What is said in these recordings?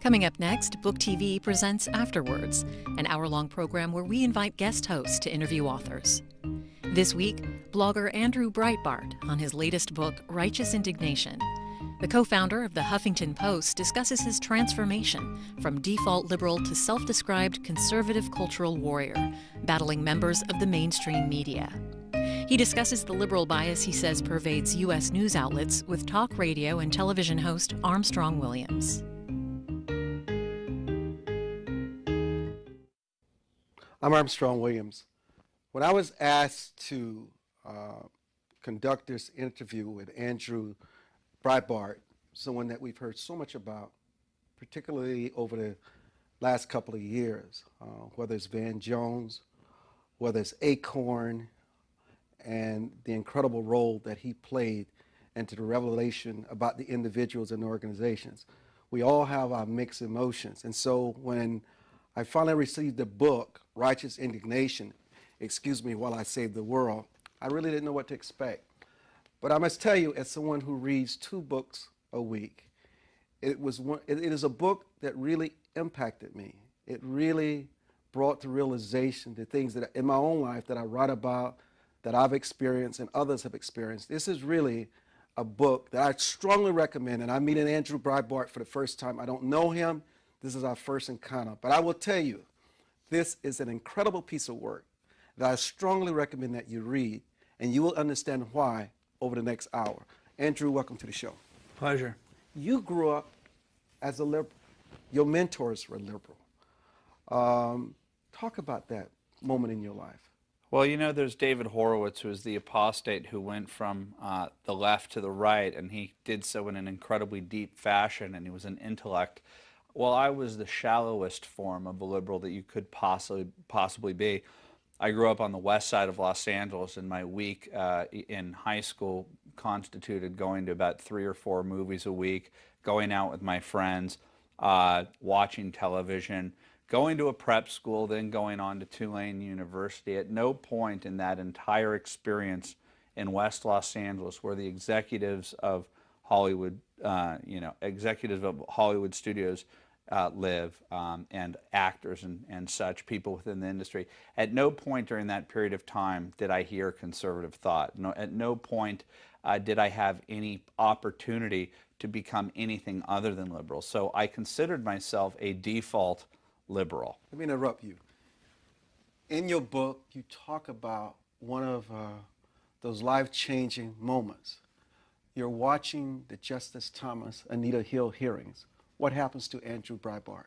Coming up next, BookTv presents Afterwards, an hour-long program where we invite guest hosts to interview authors. This week, blogger Andrew Breitbart on his latest book, Righteous Indignation. The co-founder of the Huffington Post discusses his transformation from default liberal to self-described conservative cultural warrior, battling members of the mainstream media. He discusses the liberal bias he says pervades U.S. news outlets with talk radio and television host Armstrong Williams. I'm Armstrong Williams. When I was asked to conduct this interview with Andrew Breitbart, someone that we've heard so much about, particularly over the last couple of years, whether it's Van Jones, whether it's Acorn, and the incredible role that he played into the revelation about the individuals and organizations. We all have our mixed emotions. And so when I finally received the book, Righteous Indignation, excuse me while I save the world, I really didn't know what to expect. But I must tell you, as someone who reads 2 books a week, it is a book that really impacted me. It really brought to realization the things that in my own life that I write about, that I've experienced and others have experienced. This is really a book that I strongly recommend, and I'm meeting Andrew Breitbart for the first time. I don't know him. This is our first encounter. But I will tell you, this is an incredible piece of work that I strongly recommend that you read, and you will understand why over the next hour. Andrew, welcome to the show. Pleasure. You grew up as a liberal. Your mentors were liberal. Talk about that moment in your life. Well, you know, there's David Horowitz, who was the apostate who went from the left to the right, and he did so in an incredibly deep fashion, and he was an intellect. Well, I was the shallowest form of a liberal that you could possibly be. I grew up on the west side of Los Angeles, and my week in high school constituted going to about 3 or 4 movies a week, going out with my friends, watching television, going to a prep school, then going on to Tulane University. At no point in that entire experience in West Los Angeles were the executives of Hollywood, executives of Hollywood studios live, and actors and such, people within the industry. At no point during that period of time did I hear conservative thought. No, at no point did I have any opportunity to become anything other than liberal. So I considered myself a default liberal. Let me interrupt you. In your book, you talk about one of those life-changing moments. You're watching the Justice Thomas, Anita Hill hearings. What happens to Andrew Breitbart?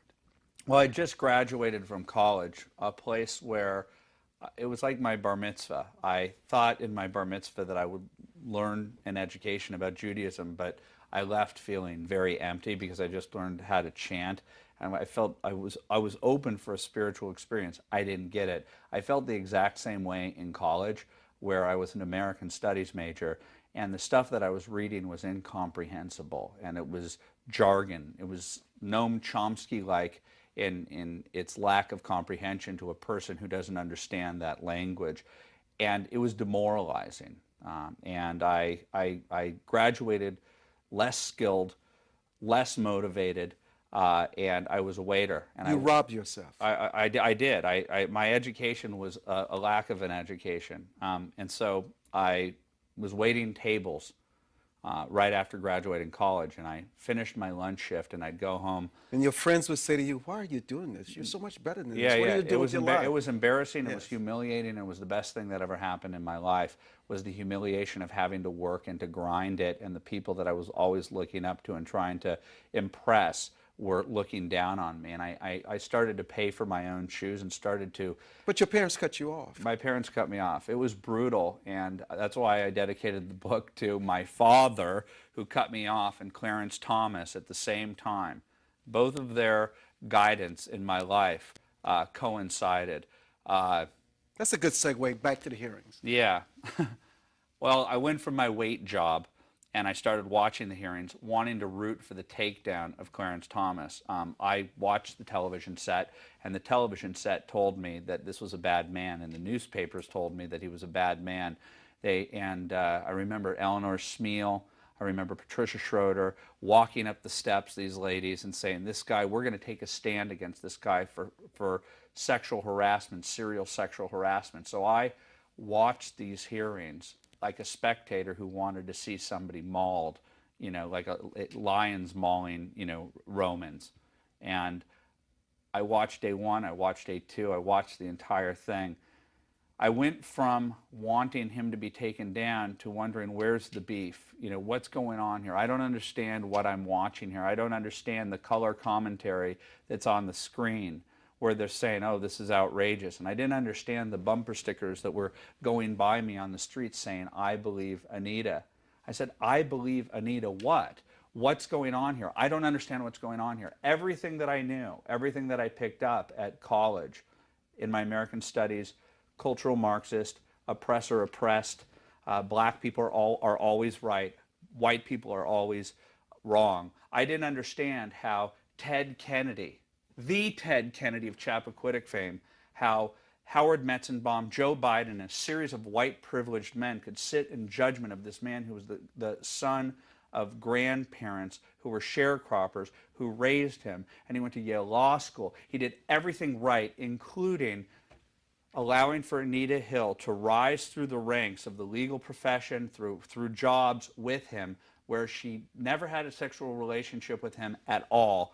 Well, I just graduated from college, a place where it was like my bar mitzvah. I thought in my bar mitzvah that I would learn an education about Judaism, but I left feeling very empty because I just learned how to chant. And I felt I was open for a spiritual experience. I didn't get it. I felt the exact same way in college, where I was an American Studies major, and the stuff that I was reading was incomprehensible, and it was jargon. It was Noam Chomsky-like in its lack of comprehension to a person who doesn't understand that language, and it was demoralizing. And I graduated less skilled, less motivated, and I was a waiter. And you robbed yourself. I did. My education was a lack of an education. And so I was waiting tables right after graduating college, and I finished my lunch shift, and I'd go home. And your friends would say to you, why are you doing this? You're so much better than this. What are you doing with your life? It was embarrassing. Yes. It was humiliating. It was the best thing that ever happened in my life, was the humiliation of having to work and to grind it, and the people that I was always looking up to and trying to impress were looking down on me. And I started to pay for my own shoes and started to... But your parents cut you off. My parents cut me off. It was brutal, and that's why I dedicated the book to my father, who cut me off, and Clarence Thomas at the same time. Both of their guidance in my life coincided. That's a good segue back to the hearings. Yeah. Well, I went from my wait job, and I started watching the hearings, wanting to root for the takedown of Clarence Thomas. I watched the television set, and the television set told me that this was a bad man, and the newspapers told me that he was a bad man. I remember Eleanor Smeal, I remember Patricia Schroeder walking up the steps, these ladies, and saying, this guy, we're going to take a stand against this guy for sexual harassment, serial sexual harassment. So I watched these hearings like a spectator who wanted to see somebody mauled, like lions mauling, Romans. And I watched day one, I watched day two, I watched the entire thing. I went from wanting him to be taken down to wondering, where's the beef? What's going on here? I don't understand what I'm watching here. I don't understand the color commentary that's on the screen where they're saying, oh, this is outrageous. And I didn't understand the bumper stickers that were going by me on the street saying, I believe Anita. I said, I believe Anita what? What's going on here? I don't understand what's going on here. Everything that I knew, everything that I picked up at college in my American studies, cultural Marxist, oppressor oppressed, black people are always right, white people are always wrong. I didn't understand how Ted Kennedy, the Ted Kennedy of Chappaquiddick fame, how Howard Metzenbaum, Joe Biden, and a series of white privileged men could sit in judgment of this man who was the son of grandparents who were sharecroppers who raised him, and he went to Yale Law School. He did everything right, including allowing for Anita Hill to rise through the ranks of the legal profession, through jobs with him, where she never had a sexual relationship with him at all.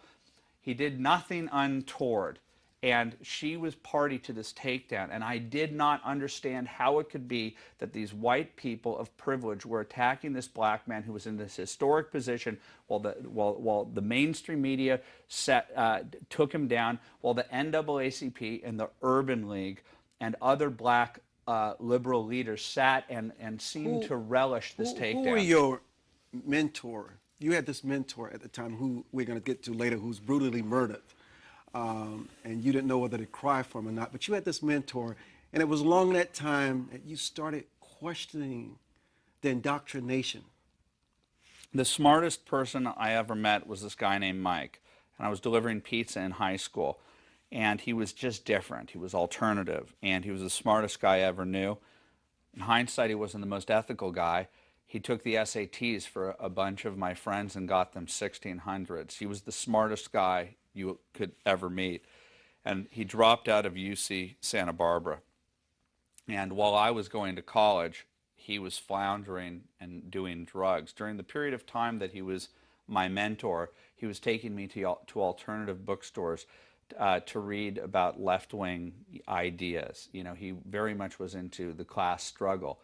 He did nothing untoward, and she was party to this takedown. And I did not understand how it could be that these white people of privilege were attacking this black man who was in this historic position while the mainstream media took him down, while the NAACP and the Urban League and other black liberal leaders sat and seemed to relish this takedown. Who were your mentor? You had this mentor at the time who we're going to get to later, who's brutally murdered. And you didn't know whether to cry for him or not, but you had this mentor, and it was along that time that you started questioning the indoctrination. The smartest person I ever met was this guy named Mike, and I was delivering pizza in high school. And he was just different. He was alternative, and he was the smartest guy I ever knew. In hindsight, he wasn't the most ethical guy. He took the SATs for a bunch of my friends and got them 1600s. He was the smartest guy you could ever meet. And he dropped out of UC Santa Barbara. And while I was going to college, he was floundering and doing drugs. During the period of time that he was my mentor, he was taking me to alternative bookstores to read about left-wing ideas. He very much was into the class struggle.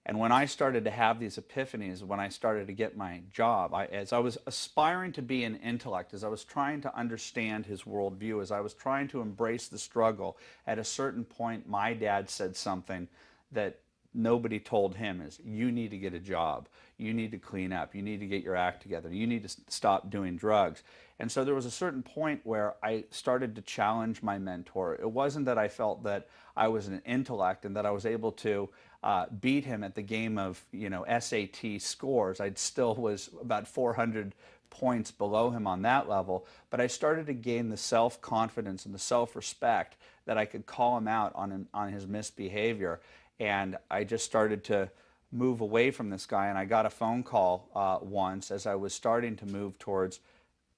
And when I started to have these epiphanies, when I started to get my job, as I was aspiring to be an intellect, as I was trying to understand his worldview, as I was trying to embrace the struggle, at a certain point my dad said something that nobody told him, is you need to get a job, you need to clean up, you need to get your act together, you need to stop doing drugs. And so there was a certain point where I started to challenge my mentor. It wasn't that I felt that I was an intellect and that I was able to beat him at the game of SAT scores. I still was about 400 points below him on that level, but I started to gain the self-confidence and the self-respect that I could call him out on his misbehavior. And I just started to move away from this guy, and I got a phone call once as I was starting to move towards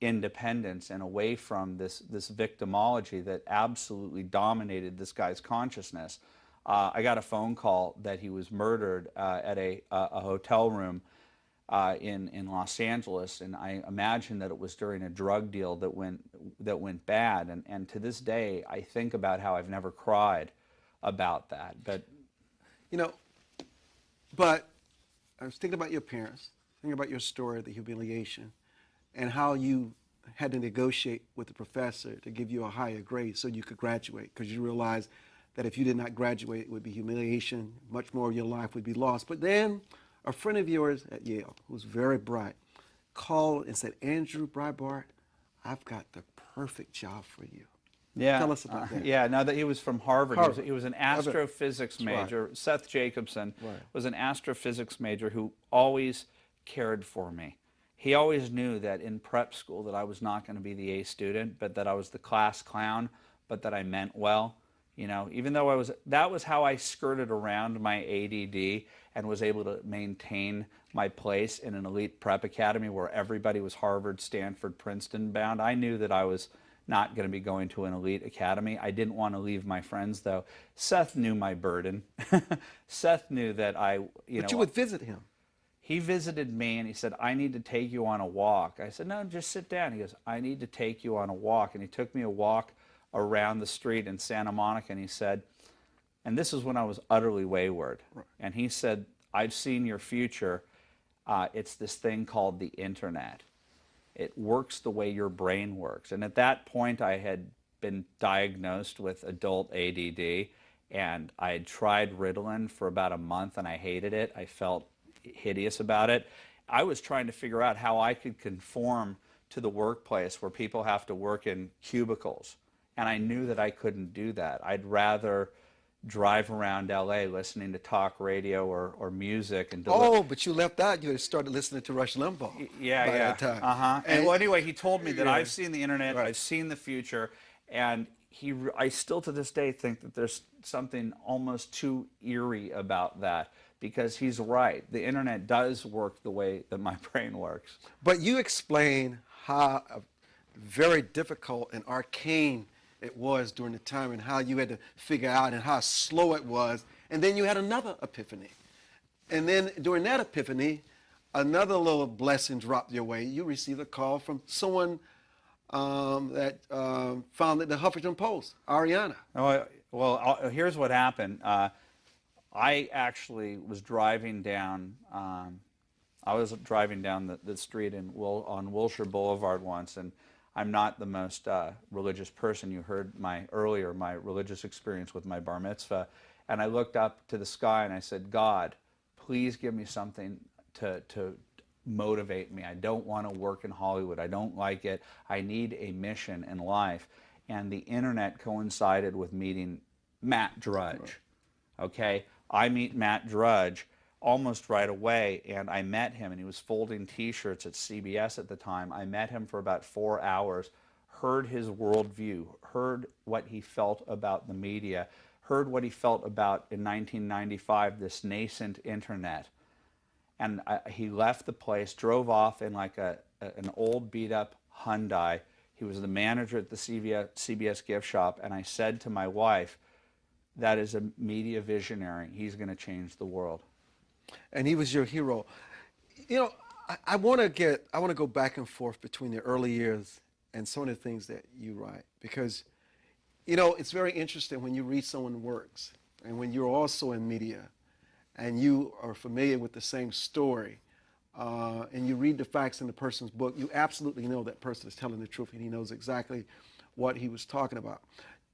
independence and away from this victimology that absolutely dominated this guy's consciousness. I got a phone call that he was murdered at a hotel room in Los Angeles, and I imagine that it was during a drug deal that went bad. And to this day, I think about how I've never cried about that. But I was thinking about your parents, thinking about your story, the humiliation, and how you had to negotiate with the professor to give you a higher grade so you could graduate, because you realized that if you did not graduate, it would be humiliation, much more of your life would be lost. But then a friend of yours at Yale, who's very bright, called and said, Andrew Breitbart, I've got the perfect job for you. Yeah. Tell us about that. Yeah, now that he was from Harvard. Harvard. He was an astrophysics major. Right. Seth Jacobson Right. was an astrophysics major who always cared for me. He always knew that in prep school that I was not going to be the A student, but that I was the class clown, but that I meant well. You know, even though that was how I skirted around my ADD and was able to maintain my place in an elite prep academy where everybody was Harvard, Stanford, Princeton bound. I knew that I was not going to be going to an elite academy. I didn't want to leave my friends, though. Seth knew my burden. Seth knew that But you would visit him. He visited me and he said, I need to take you on a walk. I said, no, just sit down. He goes, I need to take you on a walk. And he took me a walk around the street in Santa Monica, and he said, and this is when I was utterly wayward, right. And he said, I've seen your future. It's this thing called the internet. It works the way your brain works. And at that point, I had been diagnosed with adult ADD, and I had tried Ritalin for about a month, and I hated it. I felt hideous about it. I was trying to figure out how I could conform to the workplace where people have to work in cubicles. And I knew that I couldn't do that. I'd rather drive around LA listening to talk radio or music. And but you left out. You had started listening to Rush Limbaugh by that time. And well, anyway, he told me that Yeah. I've seen the internet, Right. I've seen the future, and I still to this day think that there's something almost too eerie about that, because he's right. The internet does work the way that my brain works. But you explain how very difficult and arcane it was during the time, and how you had to figure out, and how slow it was. And then you had another epiphany. And then during that epiphany, another little blessing dropped your way. You received a call from someone that founded the Huffington Post, Ariana. Well, here's what happened. I actually was driving down. I was driving down the street on Wilshire Boulevard once, and I'm not the most religious person. You heard my religious experience with my bar mitzvah, and I looked up to the sky and I said, God, please give me something to motivate me. I don't want to work in Hollywood. I don't like it. I need a mission in life. And the internet coincided with meeting Matt Drudge. Okay, I meet Matt Drudge almost right away, and I met him, and he was folding T-shirts at CBS at the time. I met him for about 4 hours, heard his worldview, heard what he felt about the media, heard what he felt about, in 1995, this nascent internet. And he left the place, drove off in like an old beat-up Hyundai. He was the manager at the CBS gift shop, and I said to my wife, that is a media visionary. He's going to change the world. And he was your hero. You know, I want to go back and forth between the early years and some of the things that you write, because, you know, it's very interesting when you read someone's works, and when you're also in media, and you are familiar with the same story, and you read the facts in the person's book, you absolutely know that person is telling the truth, and he knows exactly what he was talking about.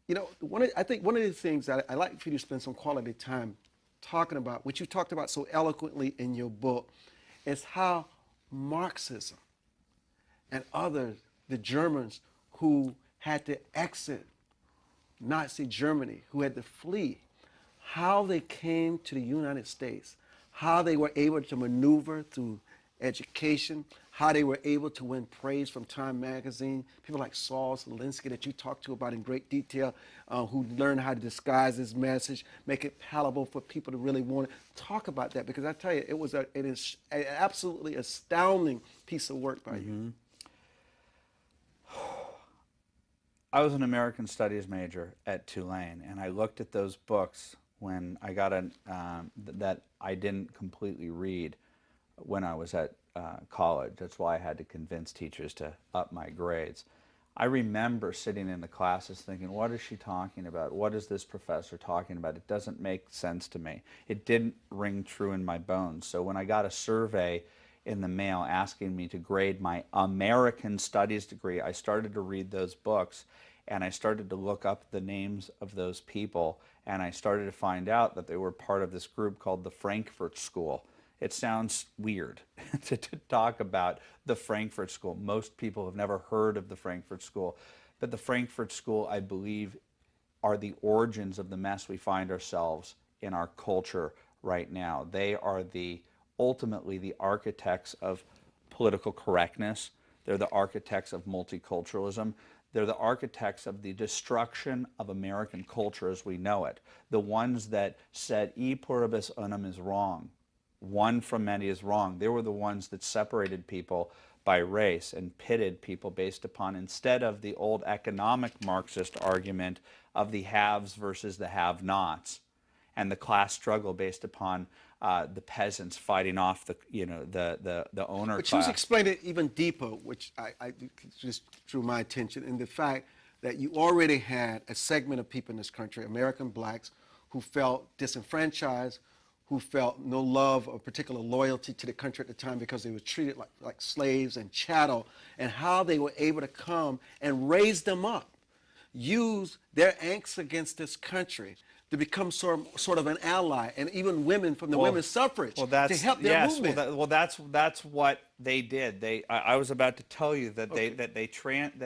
You know, I think one of the things that I'd like for you to spend some quality time talking about, which you talked about so eloquently in your book, is how Marxism and others, the Germans who had to exit Nazi Germany, who had to flee, how they came to the United States, how they were able to maneuver through education, how they were able to win praise from Time magazine, people like Saul Alinsky that you talked to about in great detail, who learned how to disguise his message, make it palatable for people to really want to talk about that, because I tell you, it is an absolutely astounding piece of work by you. I was an American Studies major at Tulane, and I looked at those books when I got that I didn't completely read when I was at college. That's why I had to convince teachers to up my grades. I remember sitting in the classes thinking, what is she talking about? What is this professor talking about? It doesn't make sense to me. It didn't ring true in my bones. So when I got a survey in the mail asking me to grade my American Studies degree, I started to read those books, and I started to look up the names of those people, and I started to find out that they were part of this group called the Frankfurt School. It sounds weird to talk about the Frankfurt School. Most people have never heard of the Frankfurt School. But the Frankfurt School, I believe, are the origins of the mess we find ourselves in our culture right now. They are ultimately the architects of political correctness. They're the architects of multiculturalism. They're the architects of the destruction of American culture as we know it. The ones that said e pluribus unum is wrong. One from many is wrong. They were the ones that separated people by race and pitted people based upon, instead of the old economic Marxist argument of the haves versus the have-nots, and the class struggle based upon the peasants fighting off the owner But class. you explained it even deeper, which I just drew my attention, in the fact that you already had a segment of people in this country, American blacks, who felt disenfranchised, who felt no love or particular loyalty to the country at the time because they were treated like slaves and chattel, and how they were able to come and raise them up, use their angst against this country to become sort of an ally, and even women from the women's suffrage to help their movement. That's what they did. I was about to tell you that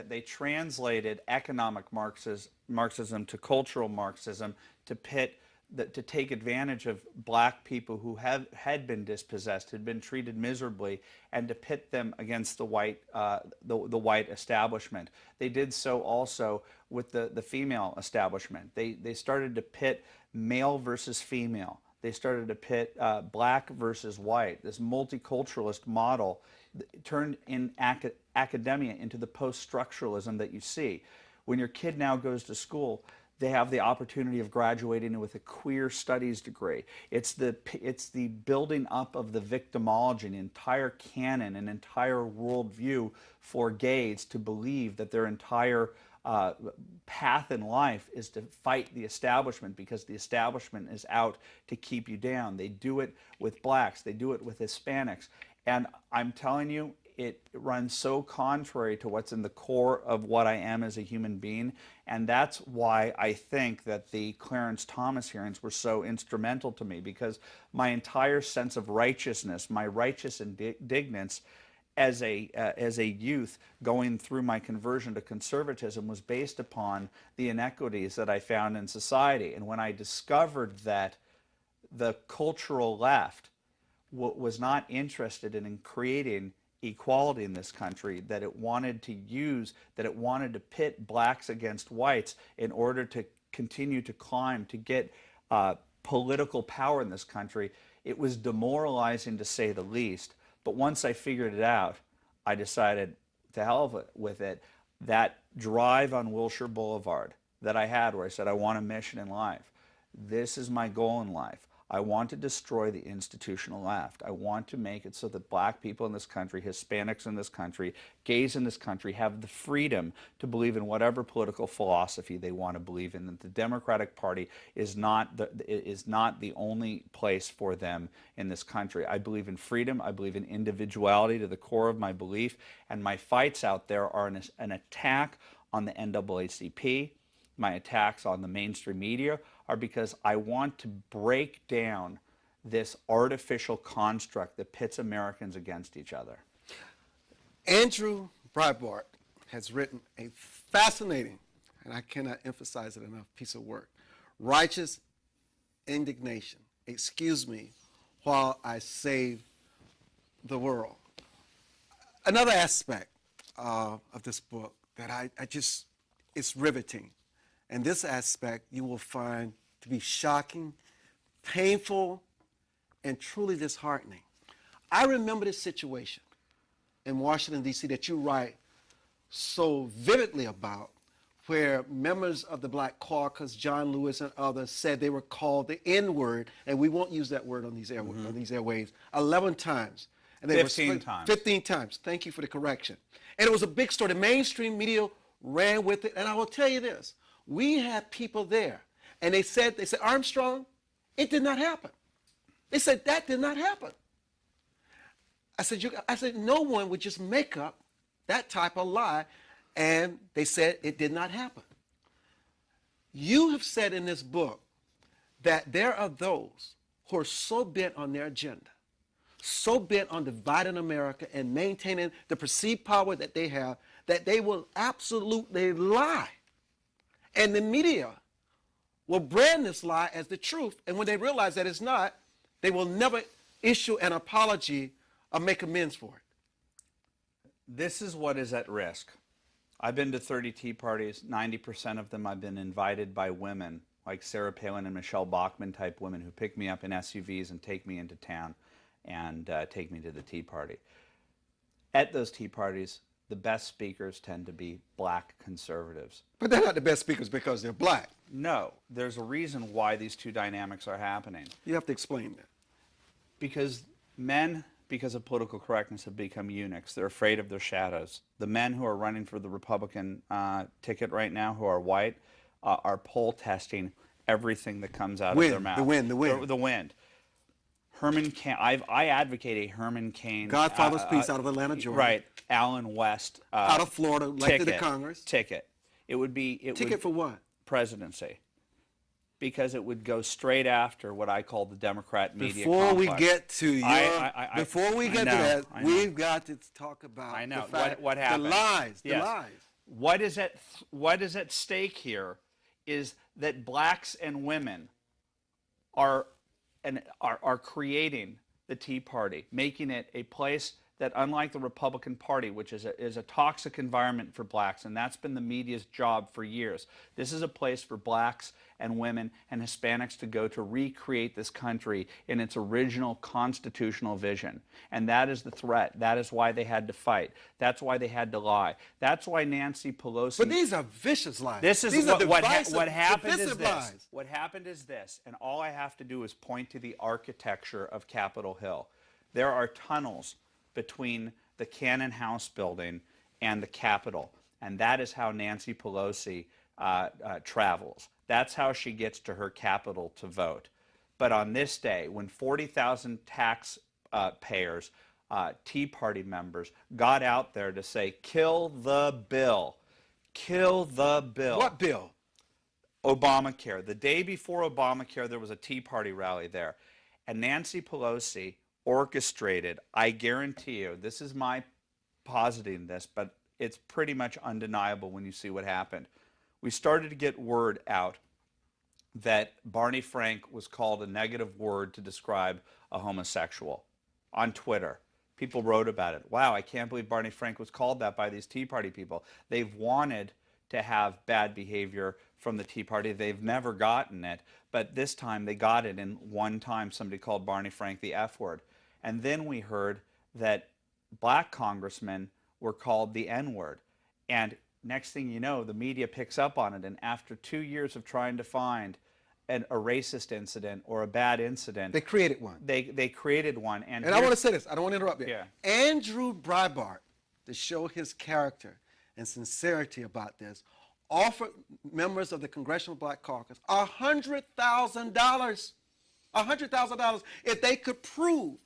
they translated economic Marxism to cultural Marxism to take advantage of black people who had been dispossessed, had been treated miserably, and to pit them against the white establishment. They did so also with the female establishment. They started to pit male versus female. They started to pit black versus white. This multiculturalist model turned in academia into the post-structuralism that you see. When your kid now goes to school, they have the opportunity of graduating with a queer studies degree. It's the building up of the victimology, an entire canon, an entire worldview for gays to believe that their entire path in life is to fight the establishment because the establishment is out to keep you down. They do it with blacks. They do it with Hispanics. And I'm telling you, it runs so contrary to what's in the core of what I am as a human being. And that's why I think that the Clarence Thomas hearings were so instrumental to me, because my entire sense of righteousness, my righteous indignance as a youth going through my conversion to conservatism, was based upon the inequities that I found in society. And when I discovered that the cultural left was not interested in creating equality in this country, that it wanted to pit blacks against whites in order to continue to climb, to get political power in this country, it was demoralizing to say the least. But once I figured it out, I decided to hell with it. That drive on Wilshire Boulevard that I had, where I said I want a mission in life, this is my goal in life. I want to destroy the institutional left. I want to make it so that black people in this country, Hispanics in this country, gays in this country have the freedom to believe in whatever political philosophy they want to believe in. That the Democratic Party is not the only place for them in this country. I believe in freedom. I believe in individuality to the core of my belief. And my fights out there are an attack on the NAACP. My attacks on the mainstream media are because I want to break down this artificial construct that pits Americans against each other. Andrew Breitbart has written a fascinating, and I cannot emphasize it enough, piece of work, Righteous Indignation. Excuse me while I save the world. Another aspect of this book that it's riveting. And this aspect you will find to be shocking, painful, and truly disheartening. I remember this situation in Washington, D.C. that you write so vividly about, where members of the Black Caucus, John Lewis and others, said they were called the N-word, and we won't use that word on these airwaves, 11 times. And they 15 times. 15 times. Thank you for the correction. And it was a big story. The mainstream media ran with it, and I will tell you this. We had people there, and they said, Armstrong, it did not happen. They said, that did not happen. I said, no one would just make up that type of lie, and they said it did not happen. You have said in this book that there are those who are so bent on their agenda, so bent on dividing America and maintaining the perceived power that they have, that they will absolutely lie. And the media will brand this lie as the truth, and when they realize that it's not, they will never issue an apology or make amends for it. This is what is at risk. I've been to 30 Tea Parties. 90% of them I've been invited by women, like Sarah Palin and Michelle Bachmann type women who pick me up in SUVs and take me into town and take me to the Tea Party. At those Tea Parties, the best speakers tend to be black conservatives. But they're not the best speakers because they're black. No, there's a reason why these two dynamics are happening. You have to explain that. Because men, because of political correctness, have become eunuchs. They're afraid of their shadows. The men who are running for the Republican ticket right now, who are white, are poll testing everything that comes out of their mouth. The wind. The wind. Herman Cain. I advocate a Herman Cain. Godfather's piece out of Atlanta, Georgia. Right. Allen West. Out of Florida, elected to Congress. Ticket. It would be. Ticket for what? Presidency. Because it would go straight after what I call the Democrat media Before complex. we get to your, before we get to that, we've got to talk about the fact, what happened. The lies. Yes. The lies. What is at stake here is that blacks and women are creating the Tea Party, making it a place that, unlike the Republican Party, which is a toxic environment for blacks, and that's been the media's job for years, this is a place for blacks and women and Hispanics to go to recreate this country in its original constitutional vision. And that is the threat. That is why they had to fight. That's why they had to lie. That's why Nancy Pelosi... But these are vicious lies. This is what happened is this. Lies. What happened is this, and all I have to do is point to the architecture of Capitol Hill. There are tunnels between the Cannon House building and the Capitol, and that is how Nancy Pelosi travels. That's how she gets to her Capitol to vote. But on this day, when 40,000 taxpayers, Tea Party members, got out there to say, kill the bill, kill the bill. What bill? Obamacare. The day before Obamacare, there was a Tea Party rally there. And Nancy Pelosi orchestrated, I guarantee you, this is my positing this, but it's pretty much undeniable when you see what happened. We started to get word out that Barney Frank was called a negative word to describe a homosexual on Twitter. People wrote about it. Wow, I can't believe Barney Frank was called that by these Tea Party people. They've wanted to have bad behavior from the Tea Party. They've never gotten it, but this time they got it, and one time somebody called Barney Frank the F word. And then we heard that black congressmen were called the N word. And next thing you know, the media picks up on it, and after 2 years of trying to find a racist incident or a bad incident, they created one. They created one. And I want to say this. I don't want to interrupt you. Yeah. Andrew Breitbart, to show his character and sincerity about this, offered members of the Congressional Black Caucus $100,000, $100,000 if they could prove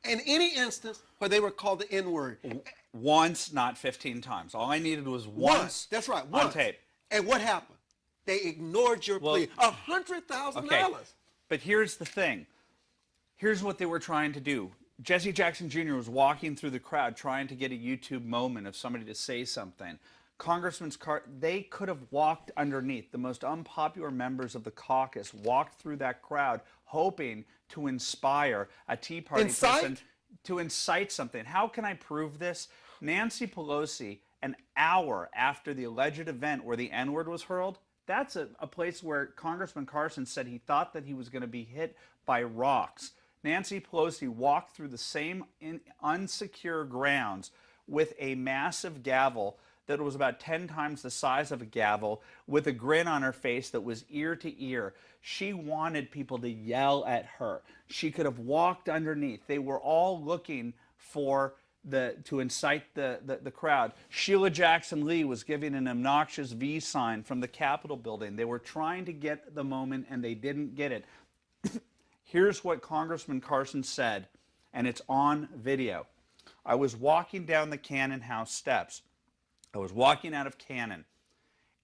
in any instance where they were called the N-word. Once, not 15 times. All I needed was once. That's right, on once. tape. And what happened? They ignored your plea. $100,000. Okay. But here's the thing. Here's what they were trying to do. Jesse Jackson Jr. was walking through the crowd trying to get a YouTube moment of somebody to say something. Congressman's car, they could have walked underneath. The most unpopular members of the caucus walked through that crowd hoping to inspire a Tea Party person to incite something. How can I prove this? Nancy Pelosi, an hour after the alleged event where the N-word was hurled, that's a place where Congressman Carson said he thought that he was going to be hit by rocks. Nancy Pelosi walked through the same unsecure grounds with a massive gavel that was about 10 times the size of a gavel, with a grin on her face that was ear to ear. She wanted people to yell at her. She could have walked underneath. They were all looking for to incite the crowd. Sheila Jackson Lee was giving an obnoxious V sign from the Capitol building. They were trying to get the moment, and they didn't get it. Here's what Congressman Carson said, and it's on video. I was walking down the Cannon House steps. I was walking out of Cannon,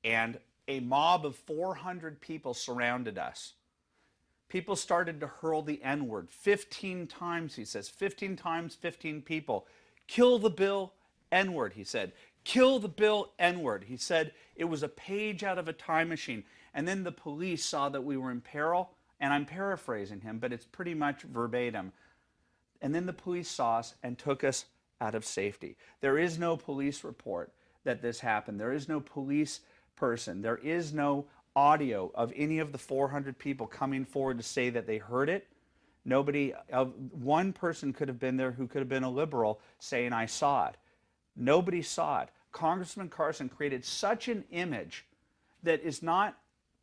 and a mob of 400 people surrounded us. People started to hurl the N-word 15 times, he says. 15 times, 15 people. Kill the bill, N-word, he said. Kill the bill, N-word. He said it was a page out of a time machine. And then the police saw that we were in peril, and I'm paraphrasing him, but it's pretty much verbatim. And then the police saw us and took us out of safety. There is no police report that this happened. There is no police person. There is no audio of any of the 400 people coming forward to say that they heard it. Nobody, one person could have been there who could have been a liberal saying, I saw it. Nobody saw it. Congressman Carson created such an image that is not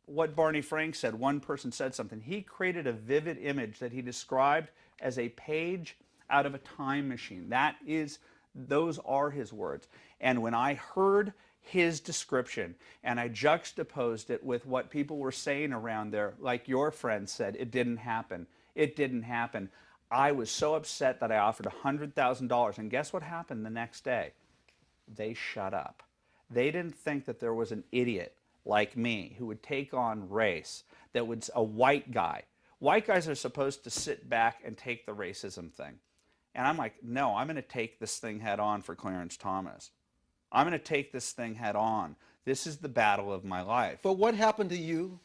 what Barney Frank said. One person said something. He created a vivid image that he described as a page out of a time machine. Those are his words. And when I heard his description and I juxtaposed it with what people were saying around there, like your friend said, it didn't happen. It didn't happen. I was so upset that I offered $100,000. And guess what happened the next day? They shut up. They didn't think that there was an idiot like me who would take on race, that would, a white guy. White guys are supposed to sit back and take the racism thing. And I'm like, no, I'm going to take this thing head on for Clarence Thomas. I'm going to take this thing head on. This is the battle of my life. But what happened to you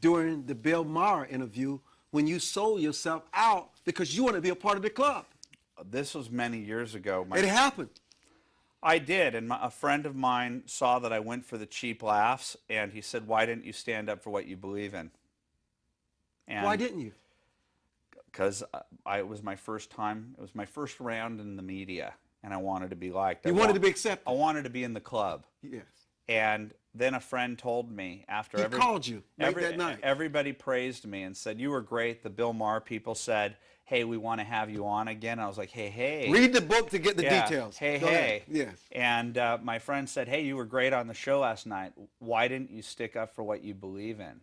during the Bill Maher interview when you sold yourself out because you want to be a part of the club? This was many years ago. It happened. I did, and a friend of mine saw that I went for the cheap laughs, and he said, why didn't you stand up for what you believe in? And why didn't you? Because it was my first time, it was my first round in the media, and I wanted to be liked. You wanted to be accepted. I wanted to be in the club. Yes. And then a friend told me after he called you that night. Everybody praised me and said, you were great. The Bill Maher people said, hey, we want to have you on again. And I was like, hey, hey. Read the book to get the details. Hey, Go hey. ahead. Yes. And my friend said, hey, you were great on the show last night. Why didn't you stick up for what you believe in?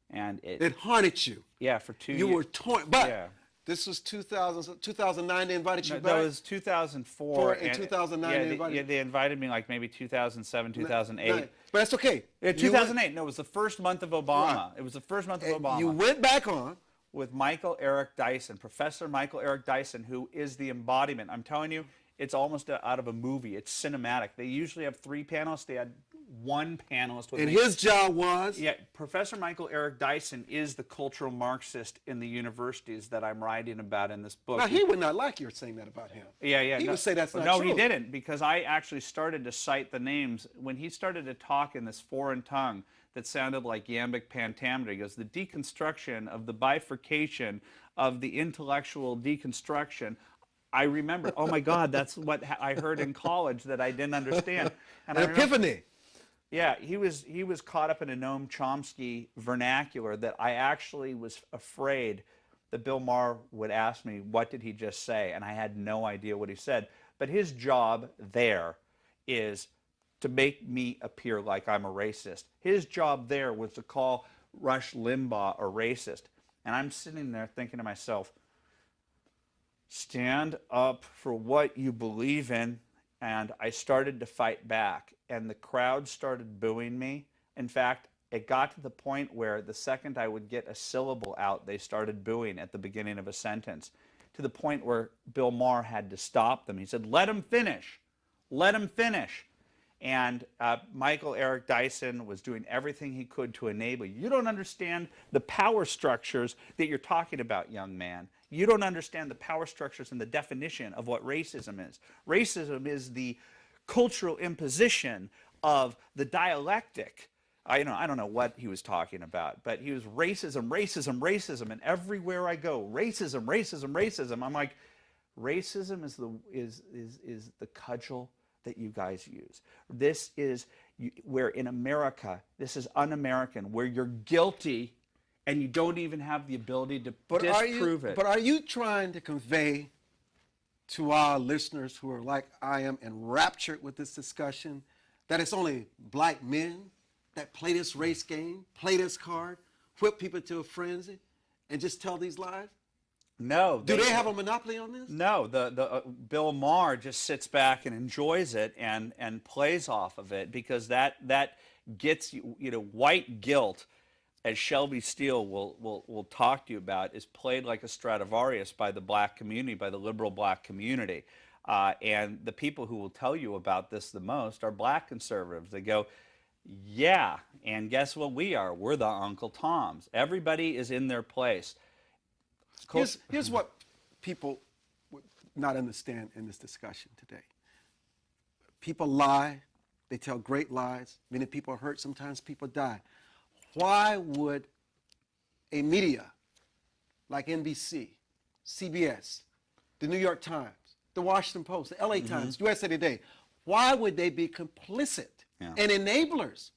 And it haunted you. Yeah, for 2 years. You were torn. But this was 2009 they invited you back? That was 2004. In 2009 they invited you? Yeah, they invited me like maybe 2007, 2008. But that's okay. Yeah, 2008. No, it was the first month of Obama. Right. It was the first month of Obama. You went back on. With Michael Eric Dyson, Professor Michael Eric Dyson, who is the embodiment. I'm telling you, it's almost out of a movie. It's cinematic. They usually have 3 panelists. They had 1 panelist. And his job was? Yeah, Professor Michael Eric Dyson is the cultural Marxist in the universities that I'm writing about in this book. Now, he would not like you saying that about him. Yeah. He would say that's not true. No, he didn't, because I actually started to cite the names. When he started to talk in this foreign tongue that sounded like iambic pentameter, he goes, the deconstruction of the bifurcation of the intellectual deconstruction. I remember, oh my God, that's what I heard in college that I didn't understand. And an epiphany. Yeah, he was caught up in a Noam Chomsky vernacular that I actually was afraid that Bill Maher would ask me, what did he just say? And I had no idea what he said. But his job there is to make me appear like I'm a racist. His job there was to call Rush Limbaugh a racist. And I'm sitting there thinking to myself, stand up for what you believe in. And I started to fight back, and the crowd started booing me. In fact, it got to the point where the second I would get a syllable out, they started booing at the beginning of a sentence, to the point where Bill Maher had to stop them. He said, let him finish. Let him finish. And Michael Eric Dyson was doing everything he could to enable you. You don't understand the power structures that you're talking about, young man. You don't understand the power structures and the definition of what racism is. Racism is the cultural imposition of the dialectic. I don't know what he was talking about, but he was racism, racism, racism, and everywhere I go, racism, racism, racism. I'm like, racism is the cudgel that you guys use. This is where in America, this is un-American, where you're guilty and you don't even have the ability to disprove it. But are you trying to convey to our listeners who are like I am enraptured with this discussion that it's only black men that play this race game, play this card, whip people to a frenzy, and just tell these lies? No. Do they have a monopoly on this? No. Bill Maher just sits back and enjoys it and plays off of it, because that gets you, white guilt, as Shelby Steele will talk to you about, is played like a Stradivarius by the black community, by the liberal black community. And the people who will tell you about this the most are black conservatives. They go, yeah, and guess what we are? We're the Uncle Toms. Everybody is in their place. Here's what people would not understand in this discussion today. People lie. They tell great lies. Many people are hurt. Sometimes people die. Why would a media like NBC, CBS, the New York Times, the Washington Post, the LA Times, USA Today, why would they be complicit and enablers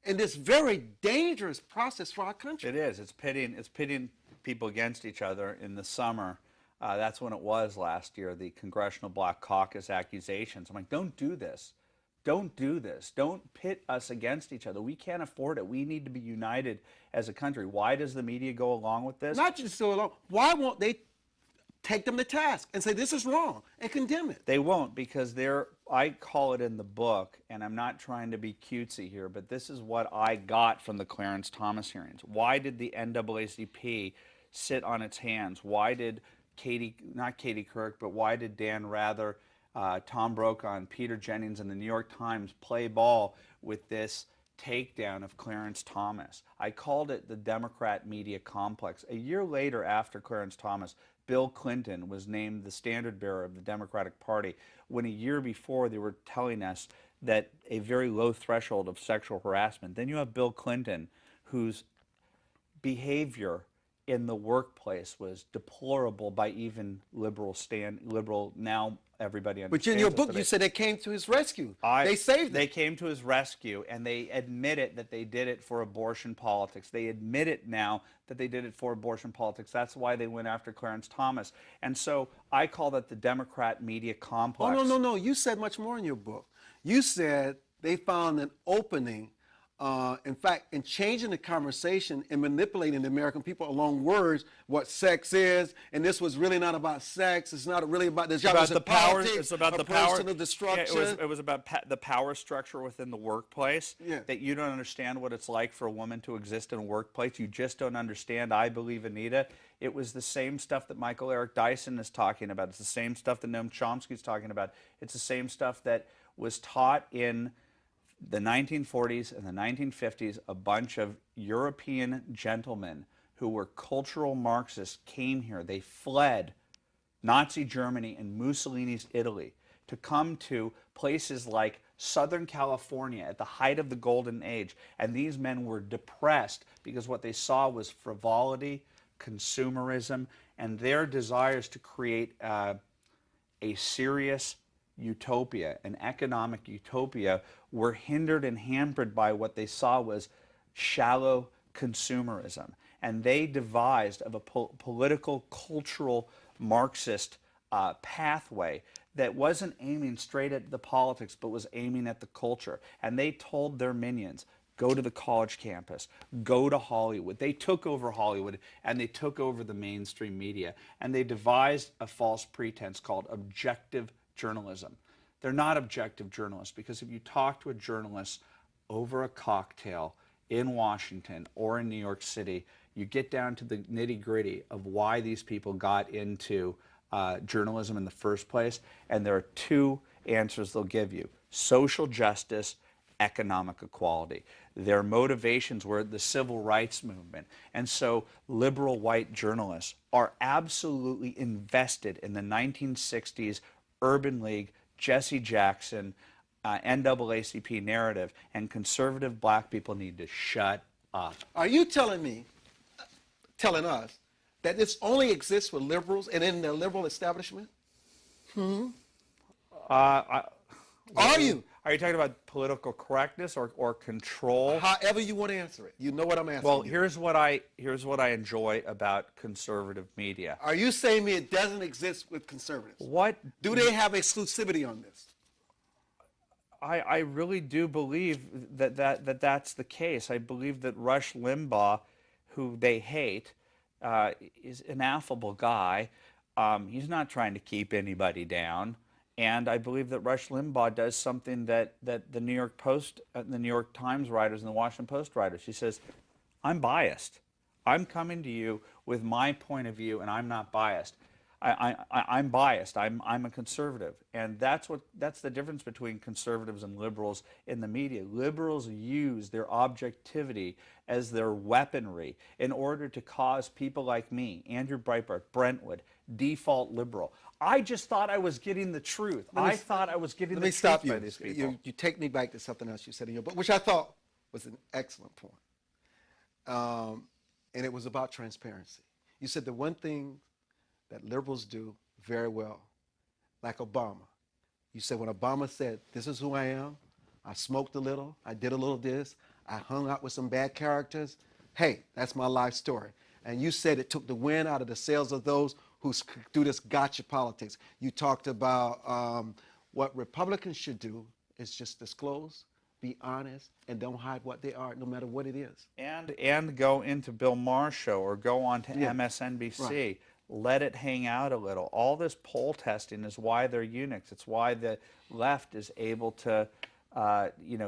in this very dangerous process for our country? It is. It's pitting people against each other in the summer. That's when it was last year, the Congressional Black Caucus accusations. I'm like, don't do this. Don't do this. Don't pit us against each other. We can't afford it. We need to be united as a country. Why does the media go along with this? Not just go along. Why won't they take them to task and say this is wrong and condemn it? They won't, because I call it in the book, and I'm not trying to be cutesy here, but this is what I got from the Clarence Thomas hearings. Why did the NAACP sit on its hands? Why did not Katie Couric, but why did Dan Rather, Tom Brokaw, and Peter Jennings and the New York Times play ball with this takedown of Clarence Thomas? I called it the Democrat media complex. A year later, after Clarence Thomas, Bill Clinton was named the standard bearer of the Democratic Party, when a year before they were telling us that a very low threshold of sexual harassment. Then you have Bill Clinton, whose behavior in the workplace was deplorable by even liberal now everybody understands. But in your book, you said they came to his rescue. They saved him. They came to his rescue, and they admitted that they did it for abortion politics. They admit it now that they did it for abortion politics. That's why they went after Clarence Thomas. And so I call that the Democrat media complex. Oh, no. You said much more in your book. You said they found an opening, in fact, in changing the conversation and manipulating the American people along words, what sex is, and this was really not about sex. It's not really about this. It's about the power. It's about the power. Personal destruction. Yeah, it was about the power structure within the workplace. Yeah. That you don't understand what it's like for a woman to exist in a workplace. You just don't understand. I believe, Anita, it was the same stuff that Michael Eric Dyson is talking about. It's the same stuff that Noam Chomsky is talking about. It's the same stuff that was taught in the 1940s and the 1950s. A bunch of European gentlemen who were cultural Marxists came here. They fled Nazi Germany and Mussolini's Italy to come to places like Southern California at the height of the Golden Age. And these men were depressed because what they saw was frivolity, consumerism, and their desires to create a serious utopia, an economic utopia, were hindered and hampered by what they saw was shallow consumerism. And they devised of a political, cultural, Marxist pathway that wasn't aiming straight at the politics, but was aiming at the culture. And they told their minions, go to the college campus, go to Hollywood. They took over Hollywood, and they took over the mainstream media. And they devised a false pretense called objective journalism. They're not objective journalists, because if you talk to a journalist over a cocktail in Washington or in New York City, you get down to the nitty-gritty of why these people got into journalism in the first place, and there are two answers they'll give you: social justice, economic equality. Their motivations were the civil rights movement. And so liberal white journalists are absolutely invested in the 1960s Urban League, Jesse Jackson, NAACP narrative, and conservative black people need to shut up. Are you telling us, that this only exists with liberals and in the liberal establishment? Are you? Are you talking about political correctness or control? However you want to answer it. You know what I'm asking. Well, you. here's what I enjoy about conservative media. Are you saying me it doesn't exist with conservatives? What do they have exclusivity on this? I really do believe that's the case. I believe that Rush Limbaugh, who they hate, is an affable guy. He's not trying to keep anybody down. And I believe that Rush Limbaugh does something that the New York Post, the New York Times writers and the Washington Post writers, he says, I'm biased. I'm coming to you with my point of view, and I'm not biased. I'm biased. I'm a conservative, and that's the difference between conservatives and liberals in the media. Liberals use their objectivity as their weaponry in order to cause people like me, Andrew Breitbart, Brentwood, default liberal. I just thought I was getting the truth. I thought I was getting the truth by these people. You take me back to something else you said in your book, which I thought was an excellent point. And it was about transparency. You said the one thing that liberals do very well, like Obama. You said when Obama said, this is who I am, I smoked a little, I did a little this, I hung out with some bad characters, hey, that's my life story. And you said it took the wind out of the sails of those who do this gotcha politics. You talked about what Republicans should do is just disclose, be honest, and don't hide what they are, no matter what it is. And go into Bill Maher's show or go on to MSNBC. Right. Let it hang out a little. All this poll testing is why they're eunuchs. It's why the left is able to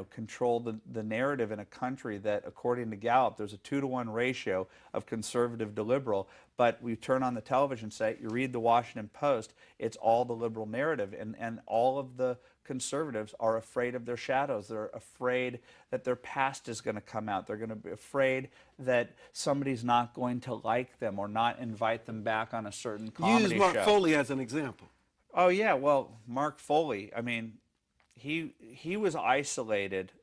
control the narrative in a country that, according to Gallup, there's a 2-to-1 ratio of conservative to liberal. But we turn on the television set, you read the Washington Post, it's all the liberal narrative. And all of the conservatives are afraid of their shadows. They're afraid that their past is going to come out. They're going to be afraid that somebody's not going to like them or not invite them back on a certain comedy show. You use Mark Foley as an example. Oh, yeah. Well, Mark Foley, I mean, he was isolated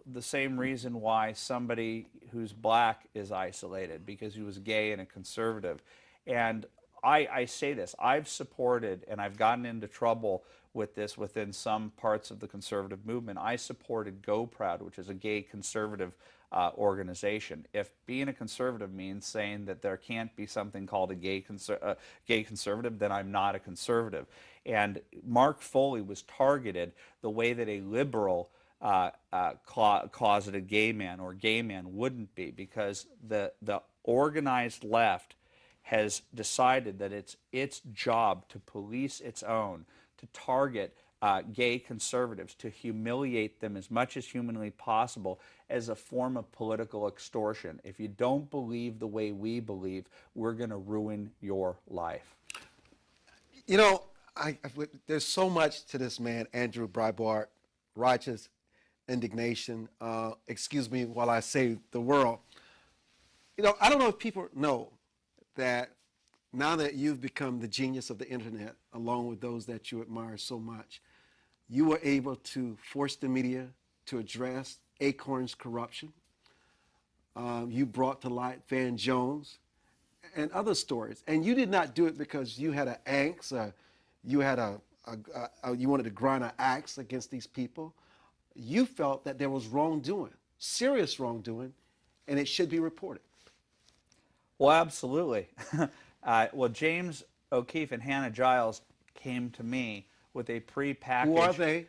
the same reason why somebody who's black is isolated, because he was gay and a conservative. And I say this, I've supported, and I've gotten into trouble with this within some parts of the conservative movement. I supported Go Proud, which is a gay conservative organization. If being a conservative means saying that there can't be something called a gay conservative, then I'm not a conservative. And Mark Foley was targeted the way that a liberal closeted gay man or gay man wouldn't be, because the organized left has decided that it's its job to police its own, to target gay conservatives, to humiliate them as much as humanly possible as a form of political extortion. If you don't believe the way we believe, we're going to ruin your life. You know, there's so much to this man, Andrew Breitbart, righteous indignation. Excuse me while I say the world. You know, I don't know if people know that now that you've become the genius of the internet, along with those that you admire so much, you were able to force the media to address Acorn's corruption. You brought to light Van Jones and other stories. And you did not do it because you had an angst, you had you wanted to grind an axe against these people. You felt that there was wrongdoing, serious wrongdoing, and it should be reported. Well, absolutely. Well, James O'Keefe and Hannah Giles came to me with a pre-packaged. Who are they?